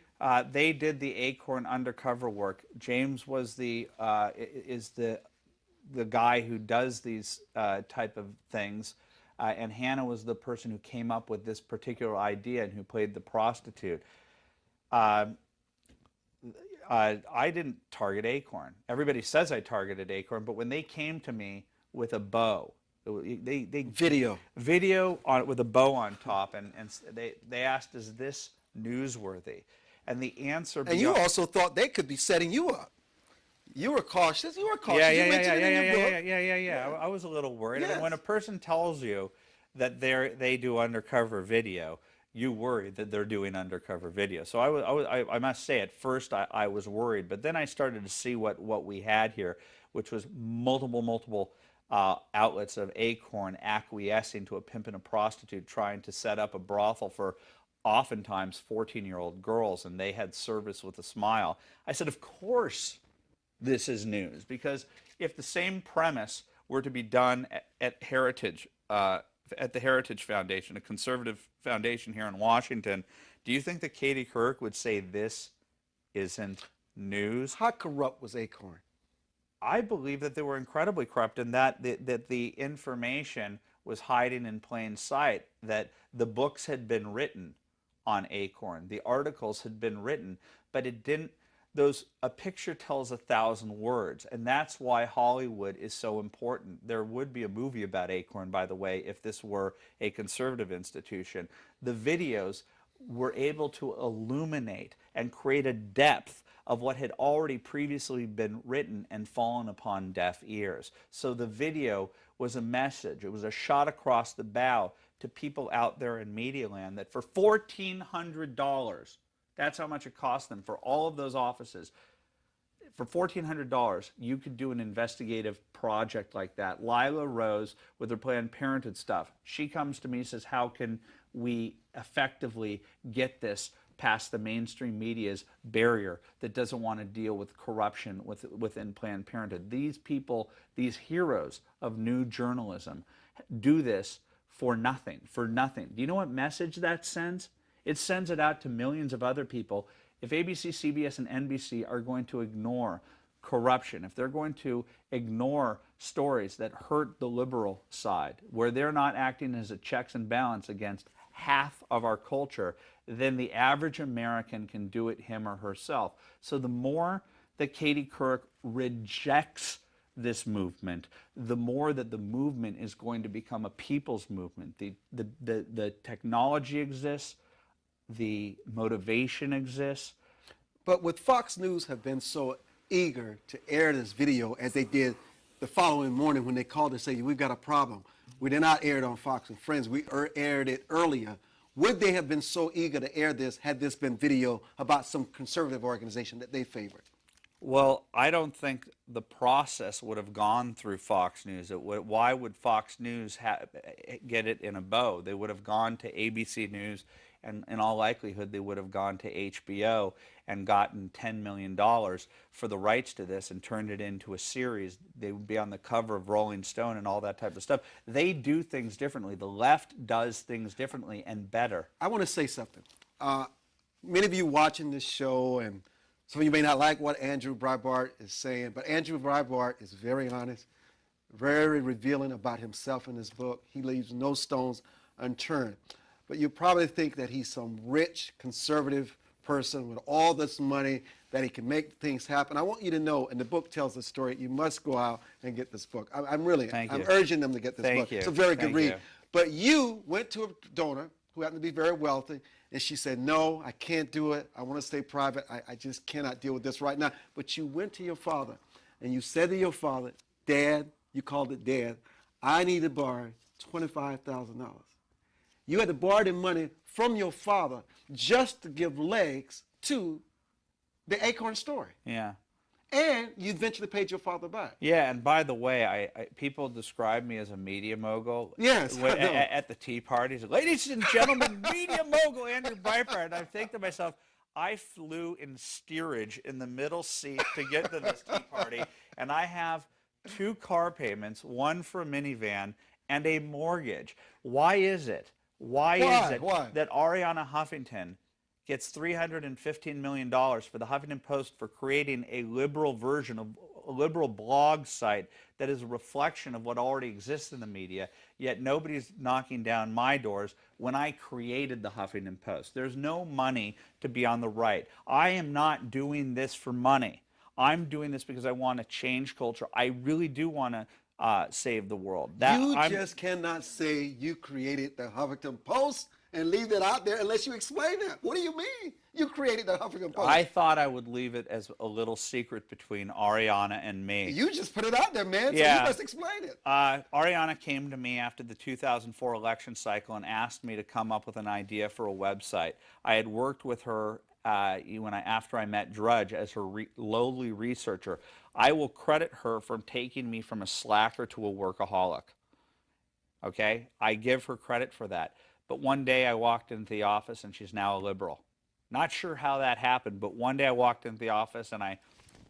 They did the Acorn undercover work. James was the guy who does these type of things, and Hannah was the person who came up with this particular idea and who played the prostitute. I didn't target Acorn. Everybody says I targeted Acorn, but when they came to me with a bow, they video on with a bow on top, and they asked, "Is this newsworthy?" And the answer. And you also thought they could be setting you up. You were cautious. You mentioned it in your book. Yeah. I was a little worried. Yes. I mean, when a person tells you that they do undercover video, you worry that they're doing undercover video. So I must say, at first I was worried, but then I started to see what we had here, which was multiple outlets of Acorn acquiescing to a pimp and a prostitute trying to set up a brothel for oftentimes 14-year-old girls, and they had service with a smile. I said, of course this is news, because if the same premise were to be done at the Heritage Foundation, a conservative foundation here in Washington, do you think that Katie Couric would say this isn't news? How corrupt was Acorn? I believe that they were incredibly corrupt, and that the information was hiding in plain sight, that the books had been written on Acorn, the articles had been written, but it didn't. a picture tells 1,000 words, and that's why Hollywood is so important. There would be a movie about Acorn, by the way, if this were a conservative institution. The videos were able to illuminate and create a depth of what had already previously been written and fallen upon deaf ears. So the video was a message. It was a shot across the bow to people out there in media land that for $1,400, that's how much it cost them for all of those offices. For $1,400, you could do an investigative project like that. Lila Rose, with her Planned Parenthood stuff, she comes to me and says, how can we effectively get this past the mainstream media's barrier that doesn't want to deal with corruption within Planned Parenthood? These people, these heroes of new journalism, do this for nothing, for nothing. Do you know what message that sends? It sends it out to millions of other people. If ABC, CBS, and NBC are going to ignore corruption, if they're going to ignore stories that hurt the liberal side, where they're not acting as a checks and balance against half of our culture, then the average American can do it him or herself. So the more that Katie Couric rejects this movement, the more that the movement is going to become a people's movement. The technology exists, the motivation exists. But would Fox News have been so eager to air this video as they did the following morning when they called to say, we've got a problem? We did not air it on Fox and Friends. We aired it earlier. Would they have been so eager to air this had this been video about some conservative organization that they favored? Well, I don't think the process would have gone through Fox News. Why would Fox News get it in a bow? They would have gone to ABC News, and in all likelihood, they would have gone to HBO and gotten $10 million for the rights to this and turned it into a series. They would be on the cover of Rolling Stone and all that type of stuff. They do things differently. The left does things differently and better. I want to say something. Many of you watching this show, and some of you may not like what Andrew Breitbart is saying, but Andrew Breitbart is very honest, very revealing about himself in his book. He leaves no stones unturned. But you probably think that he's some rich conservative person with all this money, that he can make things happen. I want you to know, and the book tells the story, you must go out and get this book. I'm urging them to get this book. It's a very good read. But you went to a donor who happened to be very wealthy, and she said, no, I can't do it. I want to stay private. I just cannot deal with this right now. But you went to your father, and you said to your father, Dad, you called it Dad, I need to borrow $25,000. You had to borrow the money from your father just to give legs to the Acorn story. Yeah. And you eventually paid your father back. Yeah, and by the way, people describe me as a media mogul. Yes, at the tea parties. Ladies and gentlemen, media mogul Andrew Breitbart. And I think to myself, I flew in steerage in the middle seat to get to this tea party, and I have 2 car payments, one for a minivan and a mortgage. Why is it? Why is it that Arianna Huffington gets $315 million for the Huffington Post for creating a liberal version of a liberal blog site that is a reflection of what already exists in the media, yet nobody's knocking down my doors when I created the Huffington Post? There's no money to be on the right. I am not doing this for money. I'm doing this because I want to change culture. I really do want to save the world. Just cannot say you created the Huffington Post and leave it out there unless you explain that. What do you mean you created the Huffington Post? I thought I would leave it as a little secret between Arianna and me. You just put it out there, man, so you must explain it. Arianna came to me after the 2004 election cycle and asked me to come up with an idea for a website. I had worked with her after I met Drudge as her lowly researcher. I will credit her for taking me from a slacker to a workaholic. Okay? I give her credit for that. But one day I walked into the office and she's now a liberal. Not sure how that happened, but one day I walked into the office and I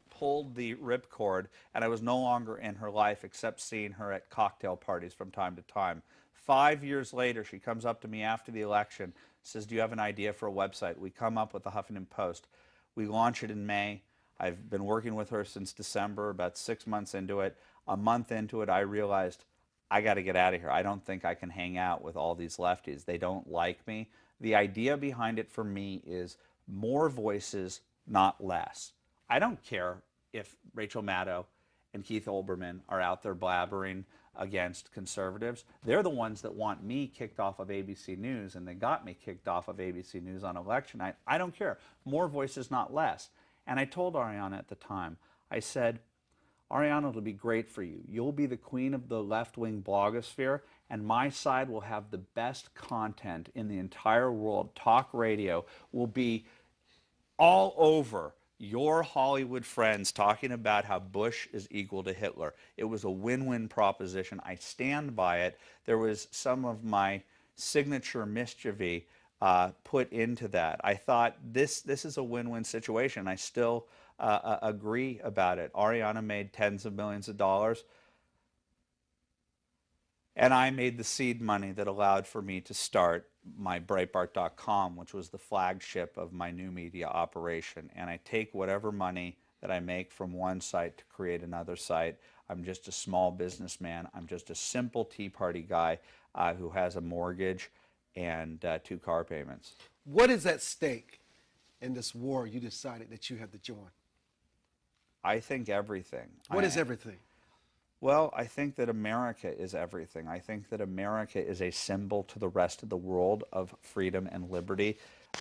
pulled the ripcord and I was no longer in her life except seeing her at cocktail parties from time to time. 5 years later, she comes up to me after the election, says, do you have an idea for a website? We come up with the Huffington Post. We launch it in May. I've been working with her since December, about 6 months into it. A month into it, I realized I got to get out of here. I don't think I can hang out with all these lefties. They don't like me. The idea behind it for me is more voices, not less. I don't care if Rachel Maddow and Keith Olbermann are out there blabbering against conservatives. They're the ones that want me kicked off of ABC News, and they got me kicked off of ABC News on election night. I don't care. More voices, not less. And I told Ariana at the time, I said, Ariana, it'll be great for you. You'll be the queen of the left-wing blogosphere, and my side will have the best content in the entire world. Talk radio will be all over your Hollywood friends talking about how Bush is equal to Hitler. It was a win-win proposition. I stand by it. There was some of my signature mischief put into that. I thought this is a win-win situation. I still agree about it. Ariana made tens of millions of dollars, and I made the seed money that allowed for me to start my Breitbart.com, which was the flagship of my new media operation. And I take whatever money that I make from one site to create another site. I'm just a small businessman. I'm just a simple Tea Party guy who has a mortgage and 2 car payments. What is at stake in this war you decided that you had to join? I think everything. What is everything? Well, I think that America is everything. I think that America is a symbol to the rest of the world of freedom and liberty.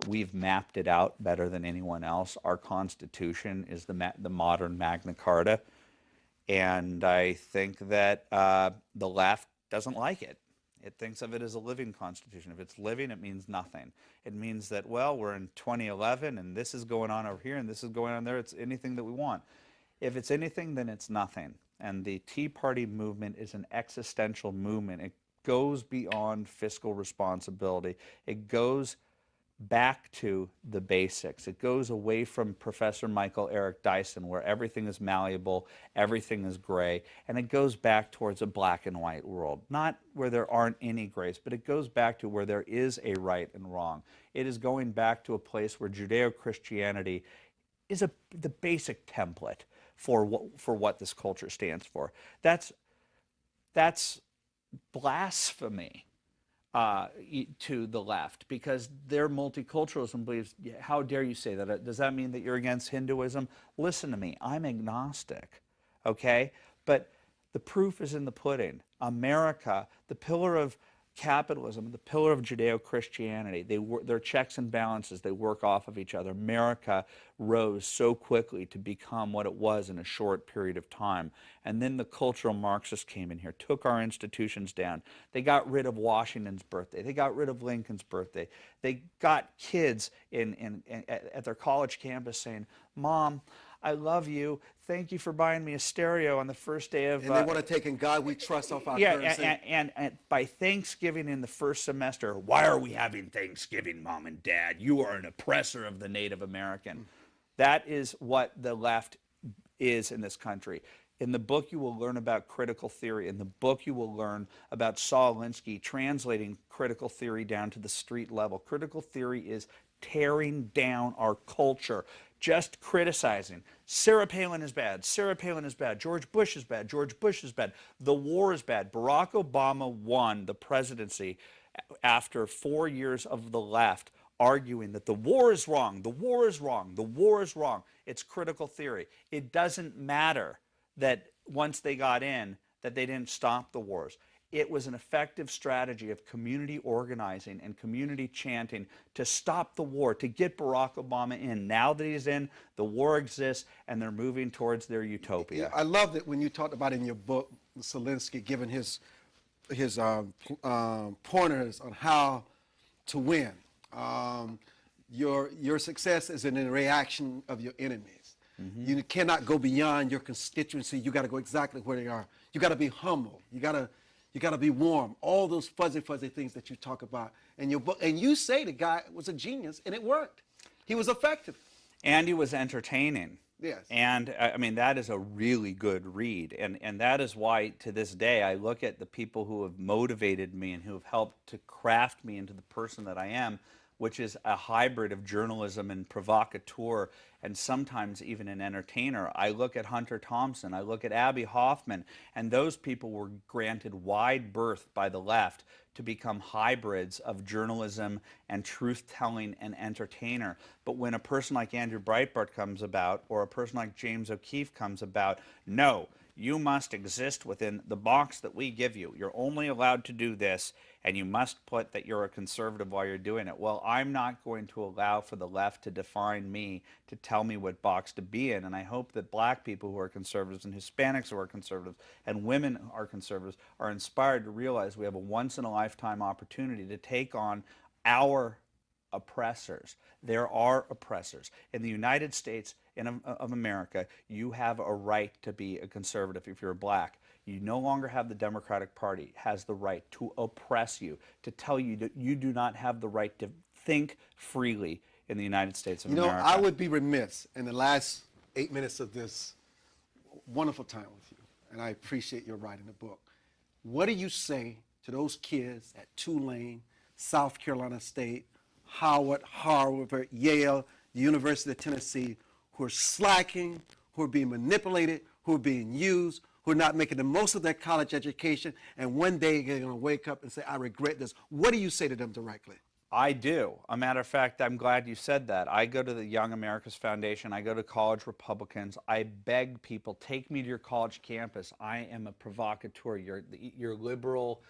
We've mapped it out better than anyone else. Our Constitution is the modern Magna Carta. And I think that the left doesn't like it. It thinks of it as a living constitution. If it's living, it means nothing. It means that, well, we're in 2011 and this is going on over here and this is going on there. It's anything that we want. If it's anything, then it's nothing. And the Tea Party movement is an existential movement. It goes beyond fiscal responsibility. It goes back to the basics. It goes away from Professor Michael Eric Dyson, where everything is malleable, everything is gray, and it goes back towards a black and white world. Not where there aren't any grays, but it goes back to where there is a right and wrong. It is going back to a place where Judeo-Christianity is the basic template for what this culture stands for. That's blasphemy to the left, because their multiculturalism believes, how dare you say that? Does that mean that you're against Hinduism? Listen to me, I'm agnostic, okay? But the proof is in the pudding. America, the pillar of capitalism, the pillar of Judeo-Christianity, they're checks and balances, they work off of each other. America rose so quickly to become what it was in a short period of time. And then the cultural Marxists came in here, took our institutions down. They got rid of Washington's birthday. They got rid of Lincoln's birthday. They got kids at their college campus saying, Mom, I love you. Thank you for buying me a stereo on the first day of... And they want to take "In God We Trust" off our currency. And by Thanksgiving in the first semester, why are we having Thanksgiving, Mom and Dad? You are an oppressor of the Native American. That is what the left is in this country. In the book, you will learn about critical theory. In the book, you will learn about Saul Alinsky translating critical theory down to the street level. Critical theory is tearing down our culture. Just criticizing. Sarah Palin is bad. Sarah Palin is bad. George Bush is bad. George Bush is bad. The war is bad. Barack Obama won the presidency after 4 years of the left arguing that the war is wrong. The war is wrong. The war is wrong. It's critical theory. It doesn't matter that once they got in, that they didn't stop the wars. It was an effective strategy of community organizing and community chanting to stop the war, to get Barack Obama in. Now that he's in, the war exists, and they're moving towards their utopia. I love that when you talked about in your book, Zelensky giving his pointers on how to win. Your success is in the reaction of your enemies. Mm-hmm. You cannot go beyond your constituency. You got to go exactly where they are. You got to be humble. You got to be warm. All those fuzzy things that you talk about in your book. And you say the guy was a genius, and it worked. He was effective. And he was entertaining. Yes. And, I mean, that is a really good read. And that is why, to this day, I look at the people who have motivated me and who have helped to craft me into the person that I am, which is a hybrid of journalism and provocateur and sometimes even an entertainer. I look at Hunter Thompson, I look at Abby Hoffman, and those people were granted wide berth by the left to become hybrids of journalism and truth-telling and entertainer. But when a person like Andrew Breitbart comes about, or a person like James O'Keefe comes about, no, you must exist within the box that we give you. You're only allowed to do this, and you must put that you're a conservative while you're doing it. Well, I'm not going to allow for the left to define me, to tell me what box to be in. And I hope that black people who are conservatives and Hispanics who are conservatives and women who are conservatives are inspired to realize we have a once-in-a-lifetime opportunity to take on our oppressors. There are oppressors. In the United States of America, you have a right to be a conservative if you're black. You no longer have the Democratic Party has the right to oppress you, to tell you that you do not have the right to think freely in the United States of America. I would be remiss in the last 8 minutes of this wonderful time with you, and I appreciate your writing the book. What do you say to those kids at Tulane, South Carolina State, Howard, Harvard, Yale, the University of Tennessee, who are slacking, who are being manipulated, who are being used, who are not making the most of their college education, and one day they're going to wake up and say, I regret this. What do you say to them directly? I do. A matter of fact, I'm glad you said that. I go to the Young America's Foundation. I go to college Republicans. I beg people, take me to your college campus. I am a provocateur. Your liberal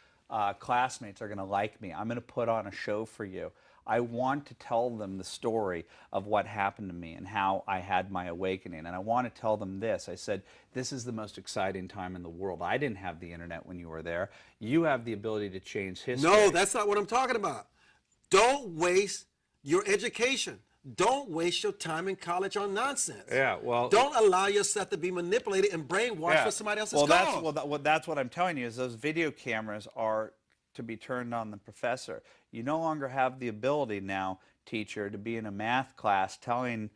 classmates are going to like me. I'm going to put on a show for you. I want to tell them the story of what happened to me and how I had my awakening. And I want to tell them this. I said, this is the most exciting time in the world. I didn't have the internet when you were there. You have the ability to change history. No, that's not what I'm talking about. Don't waste your education. Don't waste your time in college on nonsense. Yeah, well, don't allow yourself to be manipulated and brainwashed for somebody else's cause. That's what I'm telling you is those video cameras are to be turned on the professor. You no longer have the ability now, teacher, to be in a math class telling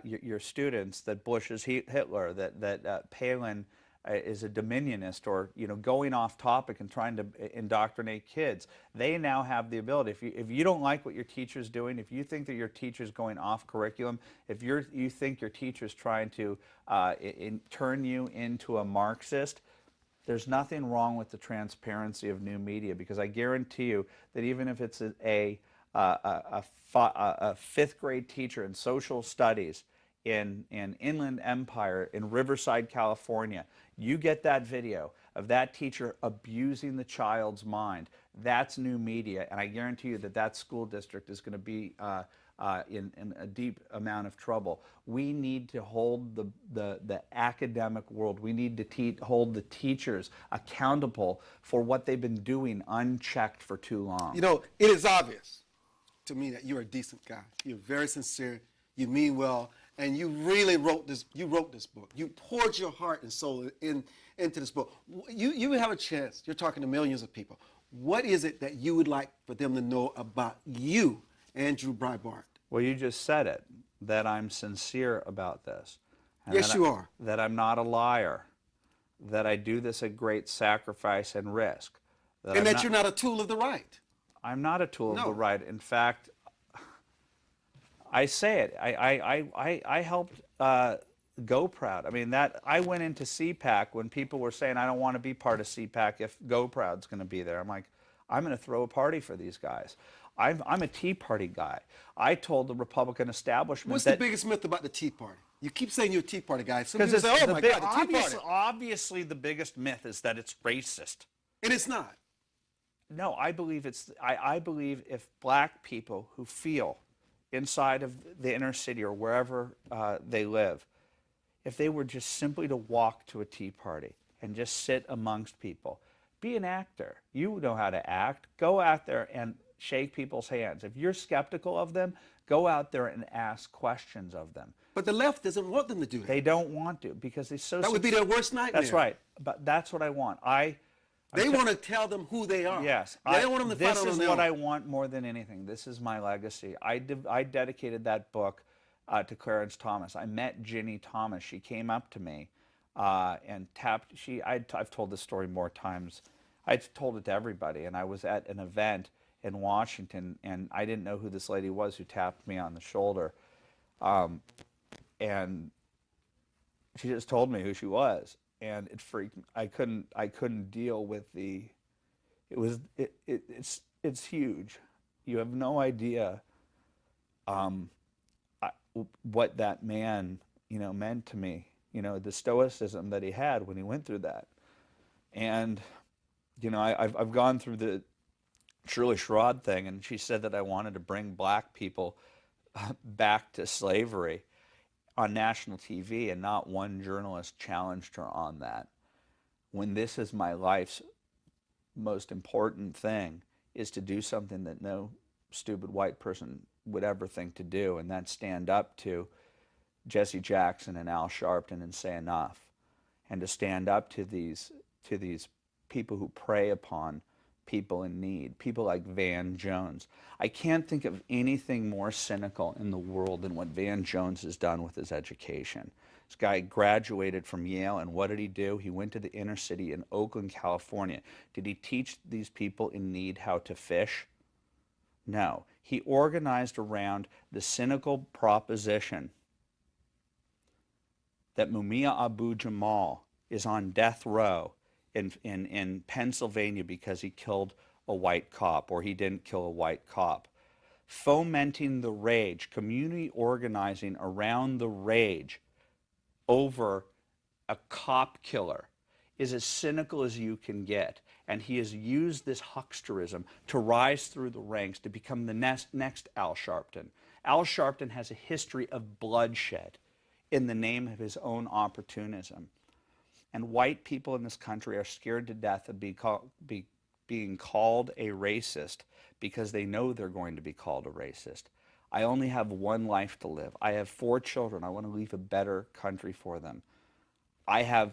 your students that Bush is Hitler, that Palin is a dominionist, or going off topic and trying to indoctrinate kids. They now have the ability. If you don't like what your teacher's doing, if you think that your teacher's going off curriculum, if you think your teacher's trying to turn you into a Marxist, there's nothing wrong with the transparency of new media, because I guarantee you that even if it's a fifth grade teacher in social studies in Inland Empire in Riverside, California, you get that video of that teacher abusing the child's mind. That's new media, and I guarantee you that that school district is going to be in a deep amount of trouble. We need to hold the academic world. We need to hold the teachers accountable for what they've been doing unchecked for too long. It is obvious to me that you're a decent guy. You're very sincere. You mean well, and you really wrote this. You wrote this book. You poured your heart and soul into this book. You have a chance. You're talking to millions of people. What is it that you would like for them to know about you, Andrew Breitbart? Well, you just said it, that I'm sincere about this. And yes, you are. That I'm not a liar, that I do this at great sacrifice and risk. And that you're not a tool of the right. I'm not a tool of the right. In fact, I say it. I helped Go Proud. I mean, I went into CPAC when people were saying, I don't want to be part of CPAC if Go Proud's going to be there. I'm like, I'm going to throw a party for these guys. I'm a Tea Party guy. I told the Republican establishment What's the biggest myth about the Tea Party? You keep saying you're a Tea Party guy. Some people say, oh my God, the Tea Party. Obviously, the biggest myth is that it's racist. And it's not. No, I believe I believe if black people who feel inside of the inner city or wherever they live, if they were just simply to walk to a Tea Party and just sit amongst people, be an actor. You know how to act. Go out there and shake people's hands. If you're skeptical of them, go out there and ask questions of them. But the left doesn't want them to do that. They don't want to, because they're so... That would be their worst nightmare. That's right. But that's what I want. They want to tell them who they are. Yes. They don't want them to fight on This is what I want more than anything. This is my legacy. I dedicated that book to Clarence Thomas. I met Ginny Thomas. She came up to me and tapped... I've told this story more times. I've told it to everybody, and I was at an event in Washington, and I didn't know who this lady was who tapped me on the shoulder. And she just told me who she was, and it freaked me. I couldn't deal with the It's huge. You have no idea what that man, meant to me. The stoicism that he had when he went through that. And I've gone through the Shirley Sherrod thing, and she said that I wanted to bring black people back to slavery on national TV, and not one journalist challenged her on that. When this is my life's most important thing, is to do something that no stupid white person would ever think to do, and that's stand up to Jesse Jackson and Al Sharpton and say enough, and to stand up to these people who prey upon people in need, people like Van Jones. I can't think of anything more cynical in the world than what Van Jones has done with his education. This guy graduated from Yale, and what did he do? He went to the inner city in Oakland, California. Did he teach these people in need how to fish? No. He organized around the cynical proposition that Mumia Abu-Jamal is on death row in Pennsylvania because he killed a white cop, or he didn't kill a white cop. Fomenting the rage, community organizing around the rage over a cop killer is as cynical as you can get. And he has used this hucksterism to rise through the ranks to become the next Al Sharpton. Al Sharpton has a history of bloodshed in the name of his own opportunism. And white people in this country are scared to death of being called a racist because they know they're going to be called a racist. I only have one life to live. I have 4 children. I want to leave a better country for them. I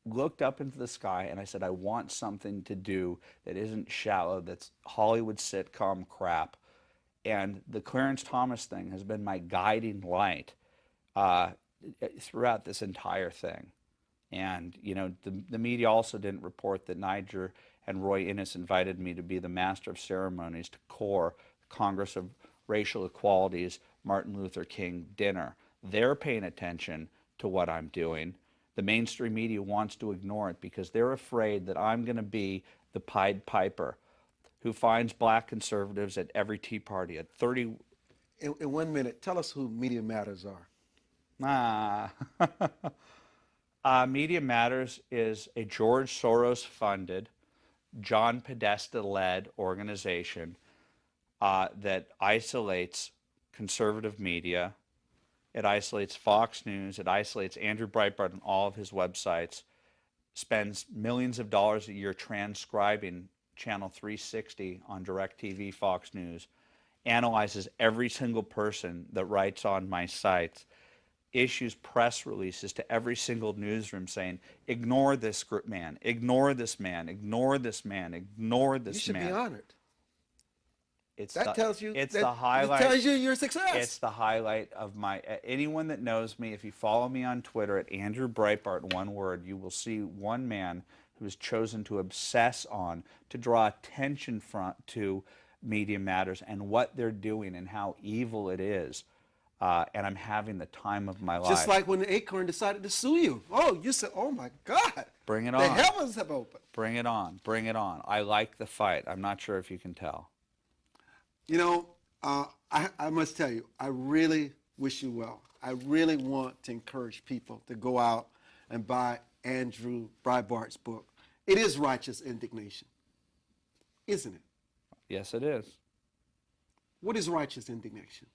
looked up into the sky and I said, I want something to do that isn't shallow, that's Hollywood sitcom crap. And the Clarence Thomas thing has been my guiding light throughout this entire thing. And, the media also didn't report that Niger and Roy Innis invited me to be the master of ceremonies to CORE, Congress of Racial Equality's Martin Luther King dinner. They're paying attention to what I'm doing. The mainstream media wants to ignore it because they're afraid that I'm going to be the Pied Piper who finds black conservatives at every Tea Party at 30. In 1 minute, tell us who Media Matters are. Media Matters is a George Soros-funded, John Podesta-led organization that isolates conservative media. It isolates Fox News. It isolates Andrew Breitbart on all of his websites, spends millions of dollars a year transcribing Channel 360 on DirecTV, Fox News, analyzes every single person that writes on my sites, issues press releases to every single newsroom saying, ignore this man, ignore this man, ignore this man, ignore this man. You should be honored. That tells you it's the highlight. It tells you your success. It's the highlight of my. Anyone that knows me, if you follow me on Twitter at Andrew Breitbart, one word, you will see one man who has chosen to obsess on, to draw attention to Media Matters and what they're doing and how evil it is. And I'm having the time of my life. Just like when the Acorn decided to sue you. Oh, you said, oh my God. Bring it on. The heavens have opened. Bring it on. Bring it on. I like the fight. I'm not sure if you can tell. I must tell you, I really wish you well. I really want to encourage people to go out and buy Andrew Breitbart's book. It is Righteous Indignation, isn't it? Yes, it is. What is righteous indignation?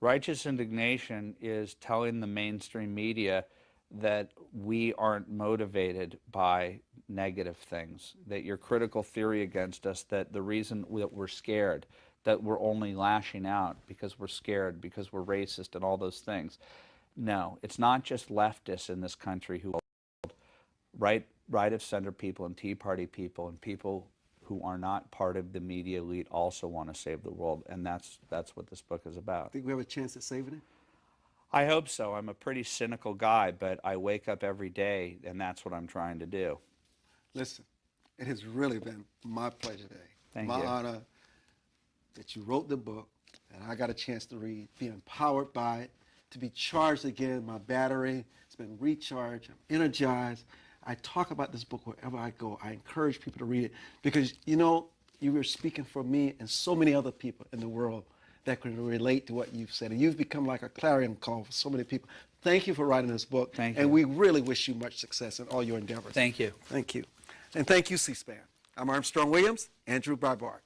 Righteous indignation is telling the mainstream media that we aren't motivated by negative things, that your critical theory against us, that the reason that we're scared, that we're only lashing out because we're scared, because we're racist and all those things. No, it's not just leftists in this country who right-of-center people and Tea Party people and people who are not part of the media elite also want to save the world, and that's what this book is about. Think we have a chance at saving it? I hope so. I'm a pretty cynical guy, but I wake up every day, and that's what I'm trying to do. Listen, it has really been my pleasure today. Thank you. My honor that you wrote the book, and I got a chance to read, be empowered by it, to be charged again. My battery has been recharged. I'm energized. I talk about this book wherever I go. I encourage people to read it because, you know, you were speaking for me and so many other people in the world that can relate to what you've said. And you've become like a clarion call for so many people. Thank you for writing this book. Thank you. And we really wish you much success in all your endeavors. Thank you. Thank you. And thank you, cSpan. I'm Armstrong Williams, Andrew Breitbart.